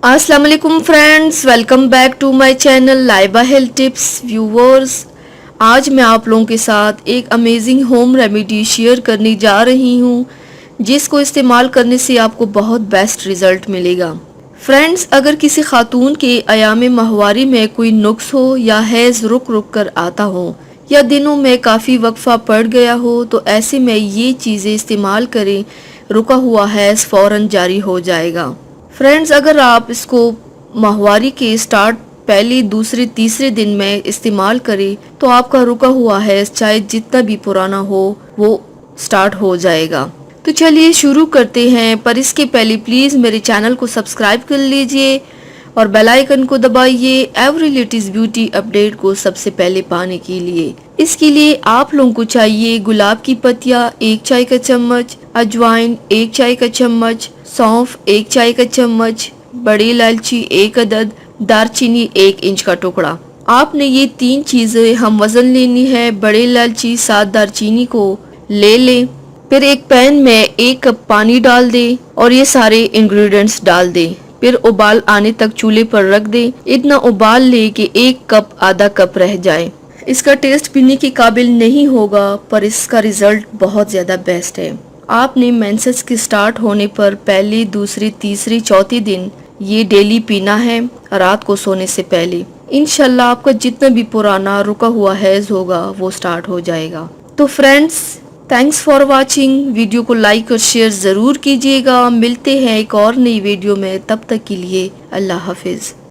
अस्सलाम वालेकुम friends, welcome back to my channel Laiba health tips viewers. आज मैं आप लोगों के साथ एक अमेजिंग होम रेमेडी शेयर करने जा रही हूँ जिसको इस्तेमाल करने से आपको बहुत बेस्ट रिजल्ट मिलेगा। फ्रेंड्स, अगर किसी खातून के अयाम माहवारी में कोई नुक्स हो या हैज रुक रुक कर आता हो या दिनों में काफ़ी वक्फा पड़ गया हो तो ऐसे में ये चीज़ें इस्तेमाल करें, रुका हुआ हैज फ़ौरन जारी हो जाएगा। फ्रेंड्स, अगर आप इसको माहवारी के स्टार्ट पहले दूसरे तीसरे दिन में इस्तेमाल करें तो आपका रुका हुआ है चाहे जितना भी पुराना हो वो स्टार्ट हो जाएगा। तो चलिए शुरू करते हैं, पर इसके पहले प्लीज़ मेरे चैनल को सब्सक्राइब कर लीजिए और बेल आइकन को दबाइए एवरी लेटेस्ट ब्यूटी अपडेट को सबसे पहले पाने के लिए। इसके लिए आप लोगों को चाहिए गुलाब की पत्तियाँ 1 चाय का चम्मच, अजवाइन 1 चाय का चम्मच, सौंफ 1 चाय का चम्मच, बड़ी इलायची 1 अदद, दालचीनी 1 इंच का टुकड़ा। आपने ये 3 चीजें हम वजन लेनी है। बड़ी इलायची 7 दालचीनी को ले लें, फिर एक पैन में 1 कप पानी डाल दें और ये सारे इंग्रेडिएंट्स डाल दें। फिर उबाल आने तक चूल्हे पर रख दें। इतना उबाल ले कि 1 कप आधा कप रह जाए। इसका टेस्ट पीने के काबिल नहीं होगा पर इसका रिजल्ट बहुत ज्यादा बेस्ट है। आपने मेंसेस के स्टार्ट होने पर पहले, दूसरे, तीसरे, चौथे दिन ये डेली पीना है रात को सोने से पहले। इंशाल्लाह आपका जितना भी पुराना रुका हुआ हैज होगा वो स्टार्ट हो जाएगा। तो friends, thanks for watching. Video को लाइक और शेयर ज़रूर कीजिएगा। मिलते हैं एक और नई वीडियो में, तब तक के लिए अल्लाह हाफिज़।